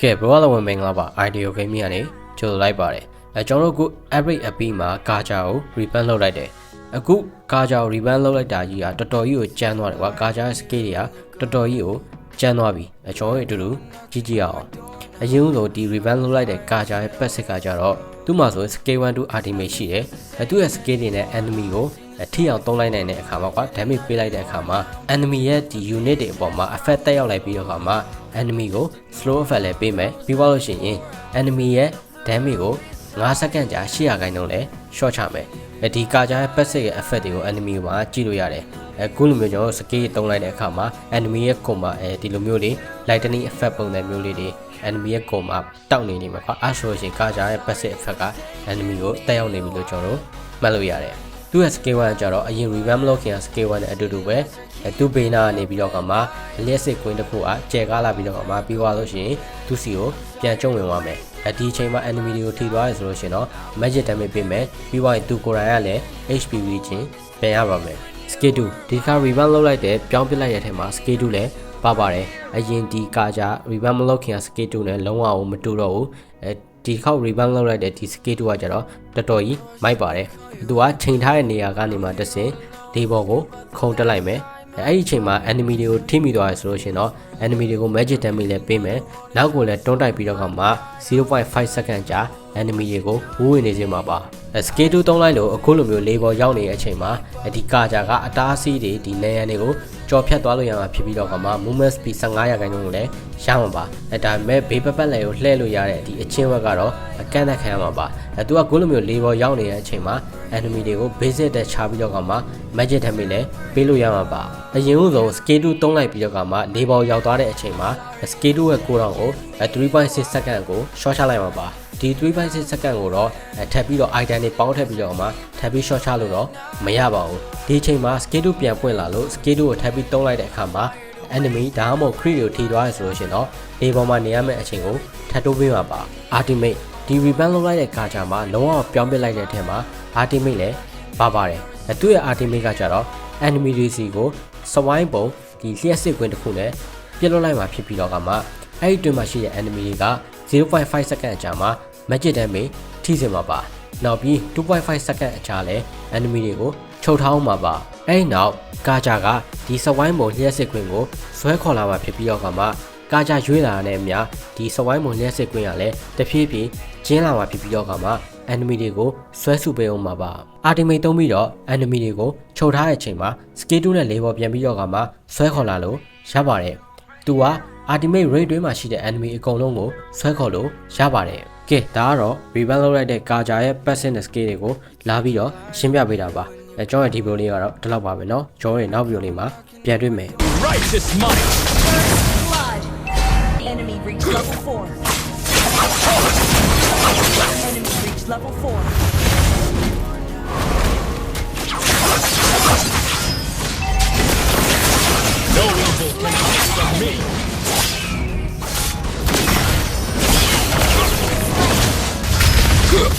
ကဲဘရောလာဝင်မင်္ဂလာပါ IDEO Game ကနေကြိုလိုက်ပါတယ်ကျွန်တော်တို့ average အပြီးမှာကာဂျာကို reban လုပ်လိုက်တယ်အခုကာဂျာကို reban လုပ်လိုက်တာကြီးကတော်တော်ကြီးကိုကျန်းသွားတယ်ကွာကာဂျာရဲ့ scale တွေကတော်တော်ကြီးကိုကျန်းသွားပြီကျွန်တော်တို့အတူတူကြည့်ကြည့်အောင်အရင်ဆုံးဒီ reban လုပ်လိုက်တဲ့ကာဂျာရဲ့ passive ကကြတော့သူ့မှာဆို scale 1 to ultimate ရှိတယ်သူ့ရဲ့ scale တွေနဲ့ enemy ကိုထိအောင်သုံးလိုက်နိုင်တဲ့အခါမှာကွာ damage ပေးလိုက်တဲ့အခါမှာ enemy ရဲ့ဒီ unit တွေအပေါ်မှာ effect တက်ရောက်လိုက်ပြီးတော့ခါမှာ enemy ကို slow effect လည်းပေးမယ်ပြီးသွားလို့ရှိရင် enemy ရဲ့ damage ကို5 second ကြာ800ခိုင်နှုန်းလဲ short ချမယ်ဒီကာဂျာရဲ့ passive ရဲ့ effect တွေကို enemy မှာကြည့်လို့ရတယ်အခုလိုမျိုးကျွန်တော် scale သုံးလိုက်တဲ့အခါမှာ enemy ရဲ့ combo ဒီလိုမျိုးတွေ lightning effect ပုံစံမျိုးလေးတွေ enemy ရဲ့ combo တောက်နေမှာကွာအဲ့ဆိုရင်ကာဂျာရဲ့ passive effect က enemy ကိုတက်ရောက်နေပြီလို့ကျွန်တော်တို့မှတ်လို့ရတယ်သူ့ရဲ့ scale 1ကကြတော့အရင် revamp လုပ်ခင်က scale 1နဲ့အတူတူပဲသူ့ဘေးနာကနေပြီးတော့ကမှလျှက်စစ်ကွင်းတစ်ခုကကျဲကားလာပြီးတော့ကမှပြီးသွားလို့ရှိရင်သူ့စီကိုပြန်ကျုံဝင်သွားမယ်ဒီအချိန်မှာ enemy တွေကိုထိသွားရဆိုလို့ရှိရင်တော့ magic damage ပေးမယ်ပြီးသွားရင်သူကိုယ်တိုင်ကလည်း HP ချင်းပြန်ရပါမယ် scale 2ဒီက revamp လုပ်လိုက်တဲ့ပြောင်းပစ်လိုက်တဲ့အထက်မှာ scale 2လည်းပါပါတယ်အရင်ဒီကာဂျာ revamp မလုပ်ခင်က scale 2နဲ့လုံးဝမတူတော့ဘူးဒီခေါက် revamp လုပ်လိုက်တဲ့ဒီ scale 2ကကြတော့တော်တော်ကြီးမိုက်ပါတယ်သူကချိန်ထားတဲ့နေရာကနေမှတစ်ဆင့်ဒီဘောကိုခုံတက်လိုက်မယ်အဲ့ဒီအချိန်မှာ enemy တွေကိုထိမိသွားရဆိုလို့ရှိရင်တော့ enemy တွေကို magic damage လည်းပေးမယ်နောက်ကိုလည်းတွန်းတိုက်ပြီးတော့ကမှ 0.5 second ကြာ enemy တွေကိုဝူးဝင်နေစေမှာပါscale 2သုံးလိုက်လို့အခုလိုမျိုးလေးပေါ်ရောက်နေတဲ့အချိန်မှာဒီကာဂျာကအတားအဆီးတွေဒီနေရန်တွေကိုကြော်ဖြတ်သွားလို့ရမှာဖြစ်ပြီးတော့ကမှ movement speed 15 ရာခိုင်နှုန်းကိုလည်းရမှာပါဒါပေမဲ့ဘေးပတ်လည်းကိုလှည့်လို့ရတဲ့ဒီအချင်းဝက်ကတော့အကန့်အသတ်ခံရမှာပါသူကကိုလိုမျိုးလေးပေါ်ရောက်နေတဲ့အချိန်မှာ enemy တွေကို basic တက်ချပြီးတော့ကမှ magic damage လည်းပေးလို့ရမှာပါအရင်ဆုံး scale 2သုံးလိုက်ပြီးတော့ကမှလေးပေါ်ရောက်သွားတဲ့အချိန်မှာ scale 2ရဲ့ကိုတောင်ကို 3.6 second ကို short ချလိုက်မှာပါဒီ 3.6 second ကိုတော့ထပ်ပြီးတော့ item တွေပေါင်းထပ်ပြီးတော့မှထပ်ပြီး short ချလို့တော့မရပါဘူးဒီအချိန်မှာ scale 2ပြန်ပွင့်လာလို့ scale 2ကိုထပ်ပြီးသုံးလိုက်တဲ့အခါမှာ enemy ဒါမှမဟုတ် crit ကိုထိသွားရဆိုလို့ရှိရင်တော့ဒီပေါ်မှာနေရမယ့်အချိန်ကိုထပ်တိုးပေးမှာပါ ultimate ဒီ reban လုပ်လိုက်တဲ့ကာဂျာမှာလုံးဝပြောင်းပစ်လိုက်တဲ့အထက်မှာ ultimate လည်းပါပါတယ်သူ့ရဲ့ ultimate ကကြတော့ enemy တွေစီကိုစဝိုင်းပုံဒီလျှက်စစ်ကွင်းတစ်ခုနဲ့ပြစ်လွတ်လိုက်မှာဖြစ်ပြီးတော့ကမှအဲ့ဒီတွင်မှာရှိတဲ့ enemy တွေက 0.5 second အကြာမှာ magic damage ထိစေမှာပါနောက်ပြီး 2.5 second အကြာလဲ enemy တွေကိုချုပ်ထားအောင်မှာပါအဲ့နောက်ကာဂျာကဒီစဝိုင်းပုံလျှက်စစ်ကွင်းကိုဆွဲခေါ်လာမှာဖြစ်ပြီးတော့ကမှကာဂျာရွေးလာတဲ့အမြဒီစဝိုင်းပုံလျှက်စစ်ကွင်းကလည်းတဖြည်းဖြည်းကျင်းလာမှာဖြစ်ပြီးတော့ကမှ enemy တွေကိုဆွဲစုပေးအောင်မှာပါ ultimate သုံးပြီးတော့ enemy တွေကိုချုပ်ထားတဲ့အချိန်မှာ scale 2နဲ့လေးပေါ်ပြန်ပြီးတော့ကမှဆွဲခေါ်လာလို့ရပါတယ်သူက ultimate rate တွင်းမှာရှိတဲ့ enemy အကုန်လုံးကိုဆွဲခေါ်လို့ရပါတယ်ကဲဒါကတော့ reban လုပ်လိုက်တဲ့ကာဂျာရဲ့ passive skill တွေကိုလာပြီးတော့ရှင်းပြပေးတာပါကျွန်တော်ရဲ့ဒီ video လေးကတော့ဒီလောက်ပါပဲเนาะကျွန်တော်ရဲ့နောက် video လေးမှာပြန်တွေ့မယ် Righteous might Blood. Enemy reach level 4. Enemy reach level 4. no evil can hide from me Enemy